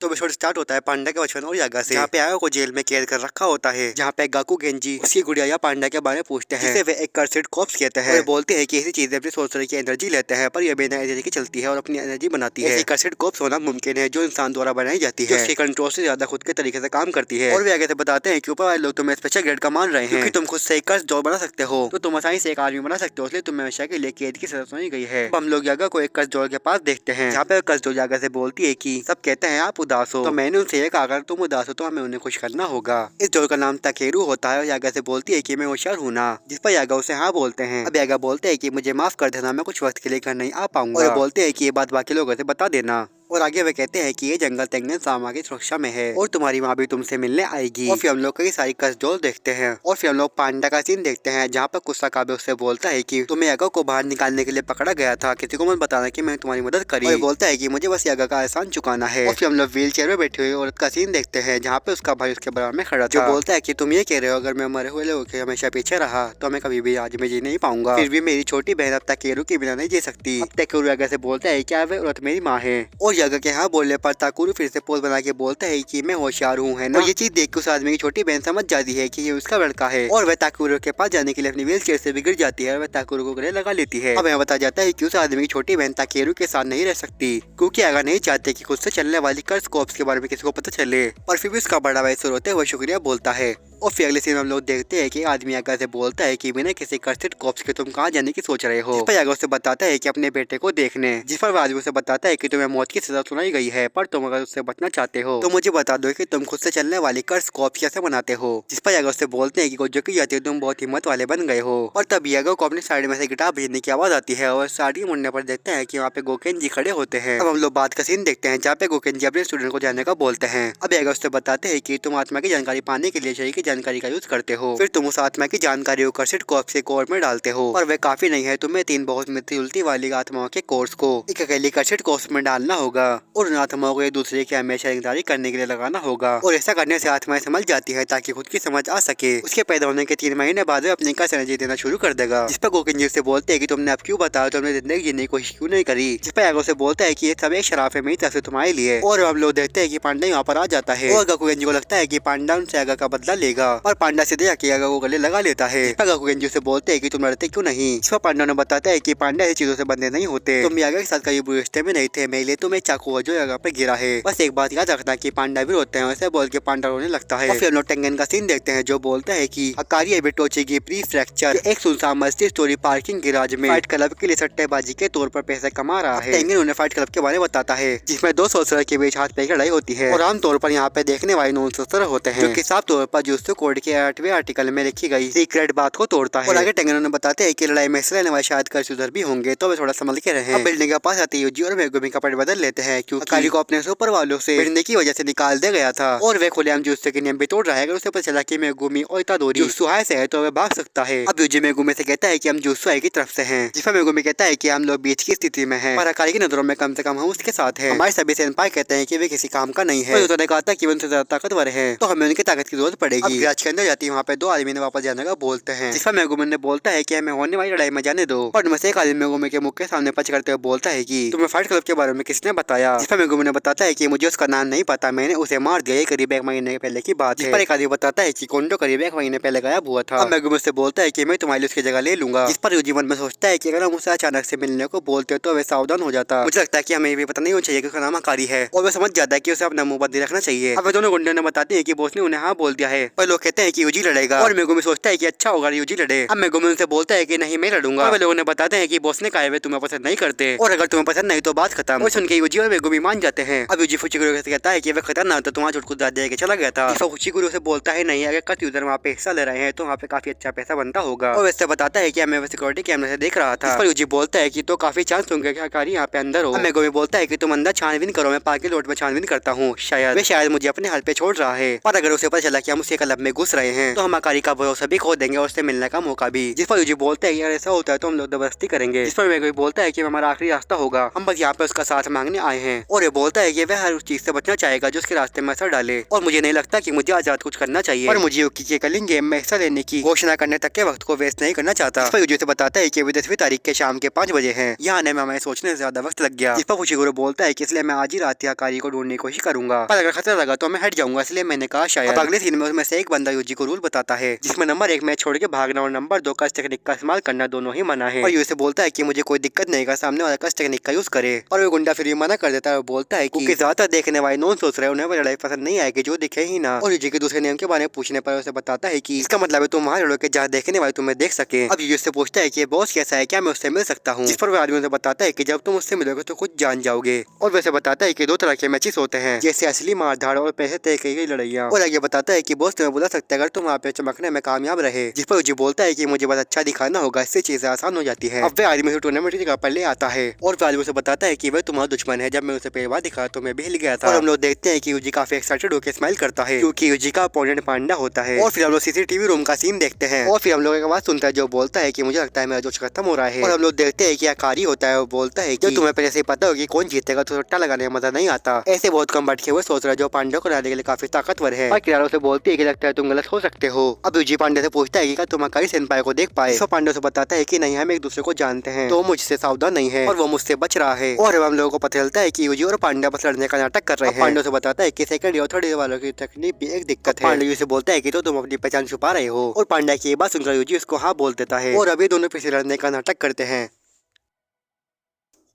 तो episode start होता है पांडा के बचपन और यागा से, जहाँ पे यागा को जेल में कैद कर रखा होता है, जहाँ पे गाकू गेंजी उसकी गुड़िया या पांडा के बारे में पूछते हैं, जिसे वे एक कर्सिड कॉर्प्स कहते हैं। और बोलते हैं कि ऐसी चीजें अपनी सोर्सरी की एनर्जी लेते हैं, पर यह बिना एनर्जी की चलती है और अपनी एनर्जी बनाती है। ऐसी कर्सिड कॉर्प्स होना मुमकिन है जो इंसान द्वारा बनाई जाती है, उसके कंट्रोल से ज्यादा खुद के तरीके से काम करती है। और वे आगे से बताते हैं कि ऊपर वाले लोग तुम्हें स्पेशल ग्रेड का मान रहे हैं, क्योंकि तुम खुद से एक कर्स जॉब बना सकते हो, तो तुम आसानी से एक आदमी बना सकते हो, इसलिए तुम्हें हमेशा के लिए कैद की सजा सुनाई गई है। हम लोग यागा को एक कर्स जॉल के पास देखते हैं, जहाँ पे कर्स जॉल यागा से बोलती है कि सब कहते हैं आप उदास हो, तो मैंने उनसे ये कहा अगर तुम उदास हो तो हमें उन्हें खुश करना होगा। इस जोड़ का नाम ताकेरू होता है और यागा से बोलती है कि मैं होशियार हूँ ना, जिस पर यागा उसे हाँ बोलते हैं। अब यागा बोलते हैं कि मुझे माफ कर देना, मैं कुछ वक्त के लिए घर नहीं आ पाऊंगा, और बोलते हैं कि ये बात बाकी लोगों से बता देना। और आगे वे कहते हैं कि ये जंगल तेंगन सामा की सुरक्षा में है और तुम्हारी माँ भी तुमसे मिलने आएगी। और फिर हम लोग कई सारी कसडोल देखते हैं और फिर हम लोग पांडा का सीन देखते हैं, जहाँ पर कुसाकाबे उससे बोलता है कि तुम्हें यागा को बाहर निकालने के लिए पकड़ा गया था, किसी को मत बताना कि मैंने तुम्हारी मदद करी। और बोलता है कि मुझे बस यागा का एहसान चुकाना है। और फिर हम लोग व्हील चेयर में बैठी हुई औरत का सीन देखते हैं, जहाँ पे उसका भाई उसके बराबर में खड़ा था, जो बोलता है कि तुम ये कह रहे हो अगर मैं मरे हुए लोगों के हमेशा पीछे रहा तो मैं कभी भी आज में जी नहीं पाऊंगा। फिर भी मेरी छोटी बहन अब ताकेरू के बिना नहीं जी सकती। अब ताकेरू यागा से बोलता है क्या वे औरत मेरी माँ है, और यागा के हाँ बोलने पर ताकेरू फिर से पोज बना के बोलता है कि मैं होशियार हूँ, है ना। और ये चीज देख के उस आदमी की छोटी बहन समझ जाती है कि ये उसका लड़का है, और वह ताकेरू के पास जाने के लिए अपनी व्हील चेयर से बिगड़ जाती है और वह ताकेरू को गले लगा लेती है। अब यहाँ बताया जाता है कि उस आदमी की छोटी बहन ताकेरू के साथ नहीं रह सकती, क्योंकि यागा नहीं चाहते कि खुद से चलने वाली कर्स कॉर्प्स के बारे में किसी को पता चले। और फिर भी उसका बड़ा भाई सुर होते हुए शुक्रिया बोलता है। और फिर अगले सीन हम लोग देखते हैं कि आदमी यागा से बोलता है कि बिना किसी कर्सिड कॉर्प्स के तुम कहाँ जाने की सोच रहे हो। जिस पर यागा उसे बताता है कि अपने बेटे को देखने, जिस पर आदमी उसे बताता है कि तुम्हें मौत की सजा सुनाई गई है, पर तुम अगर उससे बचना चाहते हो तो मुझे बता दो कि तुम खुद से चलने वाली कर्स कॉर्प्स कैसे बनाते हो। जिस पर यागा उससे बोलते हैं कि गोजो की जाती है तुम बहुत हिम्मत वाले बन गए हो। और तब यागा को अपनी साइड में से गिटार बजने की आवाज आती है और साड़ी मुड़ने पर देखते हैं कि वहाँ पे गोकेन जी खड़े होते हैं। अब हम लोग बात का सीन देखते हैं, जहाँ पे गोकेन जी अपने स्टूडेंट को जाने का बोलते हैं। अब यागा उससे बताते हैं कि तुम आत्मा की जानकारी पाने के लिए शरीर की जानकारी का यूज करते हो, फिर तुम उस आत्मा की जानकारी को कर्सिड कॉर्प्स के कोर में डालते हो, और वह काफी नहीं है, तुम्हें 3 बहुत मिलती जुलती वाली आत्माओं के कोर्स को एक अकेली कर्सिड कॉर्प्स में डालना होगा, और उन आत्माओं को एक दूसरे की हमेशा निगरानी करने के लिए लगाना होगा। और ऐसा करने से आत्माएं समझ जाती है ताकि खुद की समझ आ सके। उसके पैदा होने के 3 महीने बाद वह अपनी कर्स एनर्जी देना शुरू कर देगा। जिस पर गोकेन जी से बोलते हैं कि तुमने अब क्यों बताया, तुमने जिंदगी जीने की कोशिश क्यों नहीं करी। जिस पर यागा से बोलता है कि ये सब एक शराब है मेरी तरफ से तुम्हारे लिए। और हम लोग देखते हैं कि पांडा यहाँ पर आ जाता है, और गोकेन जी को लगता है कि पांडा उनसे यागा का बदला लेगा, और पांडा सीधे जाके यागा को गले लगा लेता है। गोकेन जी से बोलते हैं कि तुम लड़ते क्यों नहीं। इस पर पांडा ने बताता है कि पांडा ऐसी चीजों से बंधे नहीं होते, तुम यागा के साथ कभी बुरे रिश्ते में नहीं थे, मेरे लिए तुम एक चाकू हो जो यागा पे गिरा है। बस एक बात याद रखना कि पांडा भी रोते हैं, ऐसे बोल के पांडा रोने लगता है। और फिर हम लोग टेंगन का सीन देखते हैं, जो बोलता है कि अकारी एबिटोची की प्री फ्रैक्चर एक सुनसान मल्टी स्टोरी पार्किंग गैराज में फाइट क्लब के लिए सट्टेबाजी के तौर पर पैसे कमा रहा है। टेंगन उन्हें फाइट क्लब के बारे में बताता है, जिसमें 2 सोल्जर के बीच हाथ पैर की लड़ाई होती है, और आमतौर पर यहाँ पे देखने वाले नॉन सोल्जर होते हैं, जो कि साफ तौर पर जुत्सु कोड के 8वें आर्टिकल में लिखी गई सीक्रेट बात को तोड़ता है। और आगे टेंगन उन्हें बताते हैं कि लड़ाई में हिस्सा लेने वाले शायद कर्स यूजर भी होंगे, तो वे थोड़ा संभल के रहें। अब बिल्डिंग के पास आते यूजी और मेगुमी कपड़े बदल लेते हैं, क्योंकि अकारी को अपने सुपर वालों से भिड़ने की वजह से निकाल दिया गया था, और वे खुलेआम जुत्सु के नियम भी तोड़ रहा है। अगर उसे पता चला कि मेगुमी और इतादोरी जुत्सु हाय से है तो वह भाग सकता है। अब यूजी मेगुमी से कहता है कि हम जुत्सु हाय की तरफ से हैं, जिस पर मेगुमी कहता है कि हम लोग बीच की स्थिति में हैं, पर अकारी की नजरों में कम से कम हम उसके साथ हैं। हमारे सभी सेनपाई कहते हैं कि वे किसी काम का नहीं है, उन्होंने कहा था कि वे उनसे ज्यादा ताकतवर हैं, तो हमें उनकी ताकत की जरूरत पड़ेगी। गैराज के अंदर जाती है, वहाँ पे 2 आदमी ने वापस जाने का बोलते हैं, जिस पर मेगुमी ने बोलता है कि हमें होने वाली लड़ाई में जाने दो। और उनमें से एक आदमी मेगुमी के मुख के सामने पच करते हुए बोलता है कि तुम्हें फाइट क्लब के बारे में किसने बताया। जिस पर मेगुमी ने बताता है कि मुझे उसका नाम नहीं पता, मैंने उसे मार दिया, ये करीब 1 महीने पहले की बात है। जिस पर एक आदमी बताता है कि कोंडो करीब 1 महीने पहले गायब हुआ था। अब मेगुमी से बोलता है कि मैं तुम्हारे लिए उसकी जगह ले लूंगा। जिस पर यूजी मन में सोचता है कि अगर हम उसे अचानक से मिलने को बोलते तो वे सावधान हो जाता। मुझे लगता है कि हमें भी पता नहीं होना चाहिए कि उसका नाम अकारी है, और वे समझ जाता है कि उसे अपना मुंह बंद रखना चाहिए। अब दोनों गुंडों ने बताते हैं कि बॉस ने उन्हें हाँ बोल दिया है, और लोग कहते हैं कि यूजी लड़ेगा, और मेगुमी सोचता है कि अच्छा होगा यूजी लड़े। अब मेगुमी उनसे बोलता है कि नहीं मैं लड़ूंगा, और वे लोगों ने बताते हैं कि बॉस ने कहा है तुम्हें पसंद नहीं करते, और अगर तुम्हें पसंद नहीं तो बात खत्म। और सुन के यूजी और मेगुमी मान जाते हैं। अब यूजी फुचिगुरु से कहता है कि वह खतरनाक तो तुम्हारा चुटकुला दे के चला गया था। फुचिगुरु से बोलता है नहीं, अगर कट यूजर वहाँ पे हिस्सा ले रहे हैं तो वहाँ पे काफी अच्छा पैसा बनता होगा, और वैसे बताता है कि हमें सिक्योरिटी कैमरे से देख रहा था। इस पर यूजी बोलता है कि तो काफी चांस होंगे कि अकारी यहाँ पे अंदर हो। मेगुमी बोलता है कि तुम अंदर छानबीन करो, मैं पार्किंग लॉट में छानबीन करता हूँ, शायद मुझे अपने हाल पे छोड़ रहा है, पर अगर उसे पता चला कि हम उसे एक क्लब में घुस रहे हैं तो हम अकारी का भरोसा भी खो देंगे और उससे मिलने का मौका भी। जिस पर यूजी बोलते हैं यार ऐसा होता है तो हम लोग जबरदस्ती करेंगे। जिस पर मेरे बोलता है कि हमारा आखिरी रास्ता होगा, हम बस यहाँ पे उसका साथ मांगने आए हैं। और ये बोलता है कि वह हर उस चीज से बचना चाहेगा जो उसके रास्ते में असर डाले और मुझे नहीं लगता कि मुझे आजाद कुछ करना चाहिए और मुझे यूकी के कलिंग गेम में हिस्सा लेने की घोषणा करने तक के वक्त को वेस्ट नहीं करना चाहता। इस पर यूजी से बताता है कि 10वीं तारीख के शाम के 5 बजे है। यहाँ आने में हमें सोचने से ज्यादा वक्त लग गया। इस पर फुशिगुरो बोलता है कि इसलिए मैं आज ही रात अकारी को ढूंढने की कोशिश करूंगा, पर अगर खतरा लगा तो मैं हट जाऊंगा, इसलिए मैंने कहा शायद। अगले सीन में उसमें से एक बंदा यूजी को रूल बताता है जिसमें नंबर 1 मैच छोड़ के भागना और नंबर 2 कस टेक्निक का इस्तेमाल करना दोनों ही मना है। और यूजी से बोलता है कि मुझे कोई दिक्कत नहीं का सामने वाला कस टेक्निक का यूज करे और वो गुंडा फिर मना कर देता है और बोलता है कि ज्यादातर देखने वाले नॉन सोच रहे उन्हें लड़ाई पसंद नहीं आएगी जो दिखे ही ना। और यूजी के दूसरे नियम के बारे में पूछने पर उसे बताता है कि इसका मतलब है तुम वहाँ लड़ो के जहाँ देखने वाले तुम्हें देख सके। अब यूजी से पूछता है कि बॉस कैसा है, क्या मैं उससे मिल सकता हूँ। जिस पर वो आदमी उसे बताता है कि जब तुम उससे मिलोगे तो कुछ जान जाओगे। और वैसे बताता है कि 2 तरह के मैचेस होते हैं, जैसे असली मारधाड़ और पैसे तय की गई लड़ाइयाँ। और आगे बताता है कि बॉस तुम्हें बुला सकते हैं अगर तुम वहाँ पे चमकने में कामयाब रहे। जिस पर यूजी बोलता है कि मुझे बस अच्छा दिखाना होगा, इससे चीजें आसान हो जाती है। अब वे आदमी टूर्नामेंट की जगह पर ले आता है और वो आदमी से बताता है कि वह तुम्हारा दुश्मन है, जब मैं उसे पहली बार दिखा तो मैं भी हिल गया था। और हम लोग देखते हैं कि यूजी काफी एक्साइटेड होकर स्माइल करता है क्योंकि यूजी का अपोनेंट पांडा होता है। और फिर हम लोग सीसीटीवी रूम का सीन देखते हैं और फिर हम लोग एक आवाज सुनता है जो बोलता है कि मुझे लगता है मेरा जोश खत्म हो रहा है। और हम लोग देखते हैं कि अकारी होता है, वो बोलता है कि तुम्हें पहले से पता होगी कौन जीतेगा तो सट्टा लगाने में मजा नहीं आता। ऐसे बहुत कम बैठे हुए सोच रहा है जो पांडे को हराने के लिए काफी ताकतवर है। और किरारों से बोलती है कि लगता है तुम गलत हो सकते हो। अब यूजी पांडे से पूछता है कि क्या तुम अकारी सेनपाई को देख पाए। तो पांडे से बताता है कि नहीं, हम एक दूसरे को जानते हैं तो मुझसे सावधान नहीं है और वो मुझसे बच रहा है। और हम लोगों को पता चलता है कि यूजी और पांडा बस लड़ने का नाटक कर रहे हैं। पांडे से बताता है कि सेकंड और थर्ड ईयर वालों की तकनीक भी एक दिक्कत है। पांडे से बोलता है कि तो तुम अपनी पहचान छुपा रहे हो। और पांडा की ये बात सुनकर यूजी उसको हाँ बोल देता है और अभी दोनों फिर से लड़ने का नाटक करते हैं।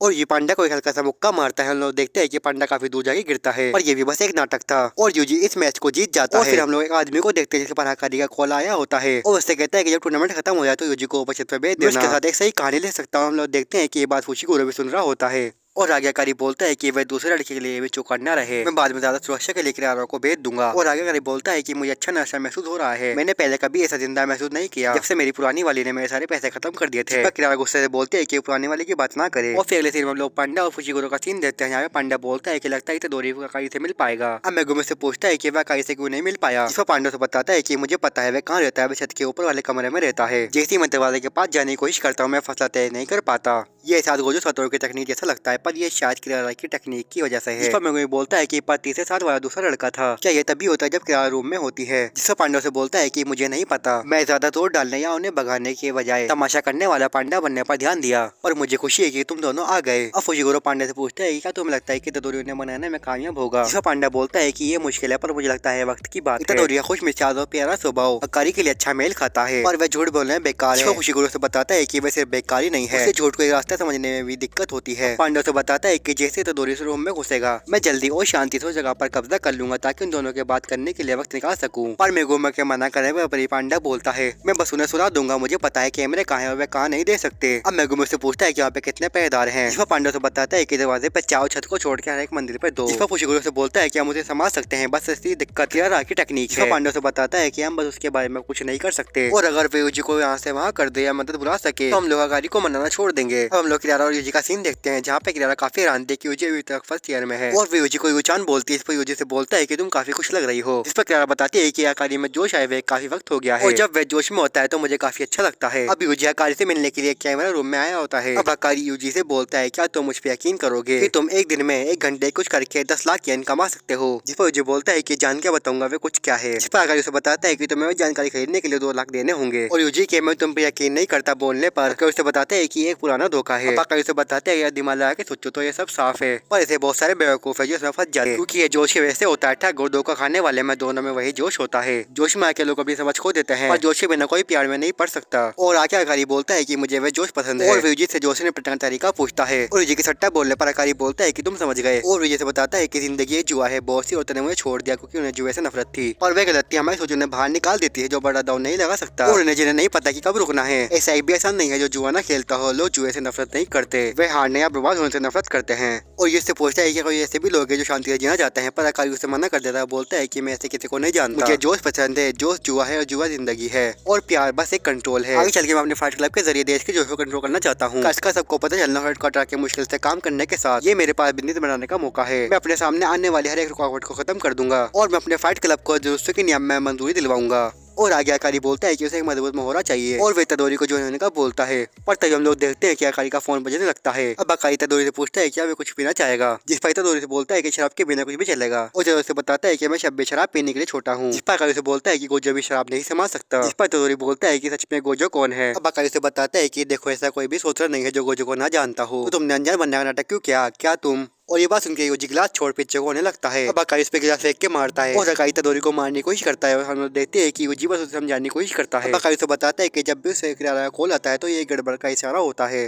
और ये पांडा को एक हल्का सा मुक्का मारता है। हम लोग देखते हैं कि पांडा काफी दूर जाके गिरता है और ये भी बस एक नाटक था और यूजी इस मैच को जीत जाता है। फिर हम लोग एक आदमी को देखते हैं जिसके पर हकारी का कॉल आया होता है और उससे कहता है कि जब टूर्नामेंट खत्म हो जाए तो यूजी को ऊपर छत पे भेज देना, उसके साथ एक सही कहानी ले सकता हूँ। हम लोग देखते हैं कि ये बात फुशिगुरो भी सुन रहा होता है और आज्ञाकारी बोलता है कि वह दूसरे लड़के के लिए भी चौकन्ना ना रहे, मैं बाद में ज्यादा सुरक्षा के लिए किरारों को भेज दूंगा। और आज्ञाकारी बोलता है कि मुझे अच्छा नशा महसूस हो रहा है, मैंने पहले कभी ऐसा जिंदा महसूस नहीं किया जब से मेरी पुरानी वाली ने मेरे सारे पैसे खत्म कर दिए थे। किरारा गुस्से से बोलते हैं कि पुरानी वाली की बात ना करे। और फिर अगले सीन में लोग पांडा और फुशिगुरो का सीन देते हैं। यहाँ पे पांडा बोलता है कि लगता है दोरी अकारी से मिल पाएगा। अब मेगुमी से पूछता है कि वह अकारी से क्यों नहीं मिल पाया। जिस पर पांडा से बताता है कि मुझे पता है वह कहाँ रहता है, वह छत के ऊपर वाले कमरे में रहता है। जैसे मंत्र वाले के पास जाने की कोशिश करता हूँ मैं फसला तय नहीं कर पाता। ये साथ गोजो सतोर की तकनीक जैसा लगता है पर यह शायद किरारा की तकनीक की वजह से है। जिस पर मेगुमी बोलता है कि पर तीसरे साथ वाला दूसरा लड़का था, क्या ये तभी होता है जब किरारा रूम में होती है। जिस पर पांडा से बोलता है कि मुझे नहीं पता, मैं ज्यादा जोर डालने या उन्हें भगाने के बजाय तमाशा करने वाला पांडा बनने पर ध्यान दिया और मुझे खुशी है कि तुम दोनों आ गए। अब फुशिगुरो पांडा से पूछता है कि क्या तुम्हें लगता है कि इतदोरी उन्हें बनाने में कामयाब होगा। जिस पर पांडा बोलता है कि ये मुश्किल है पर मुझे लगता है वक्त की बात है। इतदोरी खुश मिजाज और प्यारा स्वभाव अकारी के लिए अच्छा मेल खाता है और वह झूठ बोलने में बेकार है। फुशिगुरो से बताता है कि वह सिर्फ बेकार ही नहीं है, उसे झूठ को एक रास्ता समझने में भी दिक्कत होती है। पांडा से बताता है कि जैसे इतदोरी से रूम में घुसेगा मैं जल्दी और शांति से उस जगह पर कब्जा कर लूंगा ताकि उन दोनों के बात करने के लिए वक्त निकाल सकूं। पर मेगुमा के मना करने पर पांडा बोलता है मैं बस उन्हें सुना दूंगा, मुझे पता है कैमरे कहाँ है और वे कहाँ नहीं दे सकते। अब मेगुमा से पूछता है कि यहाँ पे कितने पहरेदार हैं। जिस पर पांडा से बताता है कि दरवाजे पर चाओ छत को छोड़ के हर एक मंदिर पर 2। जिस पर फुशिगुरो से बोलता है कि हम उसे समझ सकते हैं, बस ऐसी दिक्कत किरारा की तकनीक है। पांडा से बताता है कि हम बस उसके बारे में कुछ नहीं कर सकते और अगर वे यूजी को यहाँ से वहाँ कर दे या मदद बुला सके तो हम लोग अकारी को मनाना छोड़ देंगे। अब हम लोग किरारा और यूजी का सीन देखते हैं जहाँ पे किरारा काफी हैरान थे कि यूजी अभी तक फर्स्ट ईयर में है और वे यूजी को यूचान बोलती है। इस पर यूजी से बोलता है कि तुम काफी खुश लग रही हो। जिस पर किरारा बताती है कि अकारी में जोश आए हुए काफी वक्त हो गया है और जब वह जोश में होता है तो मुझे काफी अच्छा लगता है। अब यूजी अकारी से मिलने के लिए कैमरा रूम में आया होता है। अब अकारी यूजी से बोलता है क्या तुम मुझ पे यकीन करोगे कि तुम एक दिन में 1 घंटे कुछ करके 10 लाख येन कमा सकते हो। जिस पर यूजी बोलता है कि जान के बताऊंगा वे कुछ क्या है। जिस पर अकारी उसे बताता है कि तुम्हें जानकारी खरीदने के लिए 2 लाख देने होंगे और यूजी के मैं तुम पे यकीन नहीं करता बोलने पर उसे बताते है कि एक पुराना धोखा है। अकारी उसे बताते हैं दिमाग लगा के सोचो तो ये सब साफ है पर इसे बहुत सारे बेवकूफ है जो इसमें फंस जाते क्योंकि ये जोश की वजह से होता है। ठग धोखा खाने वाले में दोनों में वही जोश होता है। जोश में आके लोग अपनी समझ खो देते हैं और जोश के बिना कोई प्यार में नहीं पड़ सकता। और आके अकारी बोलता है कि मुझे वह जोश पसंद है और यूजी से जोश ने निपटने का तरीका पूछता है और यूजी की सट्टा बोलने पर अकारी बोलता है कि तुम समझ गए और यूजी से बताता है कि जिंदगी एक जुआ है, बहुत सी औरतों ने मुझे छोड़ दिया क्योंकि उन्हें जुए से नफरत थी और वह गलती हमारी सोच उन्हें बाहर निकाल देती है जो बड़ा दाव नहीं लगा सकता और उन्हें जिन्हें नहीं पता कि कब रुकना है। ऐसा भी आसान नहीं है जो जुआ ना खेलता हो, लोग जुए से नफरत नफरत नहीं करते, वे हारने या बर्बाद होने से नफरत करते हैं। और ये उससे पूछता है कि कोई ऐसे भी लोग हैं जो शांति से जीना चाहते हैं, पर अकाली उसे मना कर देता है। बोलता है कि मैं ऐसे किसी को नहीं जानता, मुझे जोश पसंद है, जोश जुआ है और जुआ जिंदगी है, और प्यार बस एक कंट्रोल है। आगे चल के मैं अपने फाइट क्लब के जरिए देश के जोश को कंट्रोल करना चाहता हूँ। इसका सबको पता चलना हेडक्वार्टर के मुश्किल से काम करने के साथ ये मेरे पास बिजनेस बनाने का मौका है। मैं अपने सामने आने वाली हर एक रुकावट को खत्म कर दूंगा और मैं अपने फाइट क्लब को दुरुस्ती के नियम में मंजूरी दिलवाऊंगा। और आगे अकारी बोलता है कि उसे एक मजबूत मोहरा चाहिए और वे तदोरी को ज्वाइन होने का बोलता है। पर तभी हम लोग देखते हैं कि अकारी का फोन बजने लगता है। अब अकारी तदोरी से पूछता है क्या वे कुछ पीना चाहेगा, जिस पर तदोरी से बोलता है कि शराब के बिना कुछ भी चलेगा। और तदोरी से बताता है कि मैं शब्बे शराब पीने के लिए छोटा हूँ। जिस पर अकारी से बोलता है कि गोजो भी शराब नहीं संभाल सकता। जिस पर तदोरी बोलता है कि सच में गोजो कौन है। अब अकारी से बताता है कि देखो ऐसा कोई भी सोच रहा नहीं है जो गोजो को ना जानता हो, तो तुमने अनजान बनने का नाटक क्यों किया, क्या तुम। और ये बात सुनकर यूजी गिलास छोड़ पीछे को होने लगता है। अब अकाई इस पे गिलास फेंक के मारता है और अकाई तदोरी को मारने की कोशिश करता है। और हम लोग देखते हैं कि यूजी बस उसे समझाने की कोशिश करता है। अकाई उसे बताता है कि जब भी उसे किराया कॉल आता है तो ये गड़बड़ का इशारा होता है।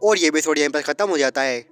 और ये एपिसोड यहीं पर खत्म हो जाता है।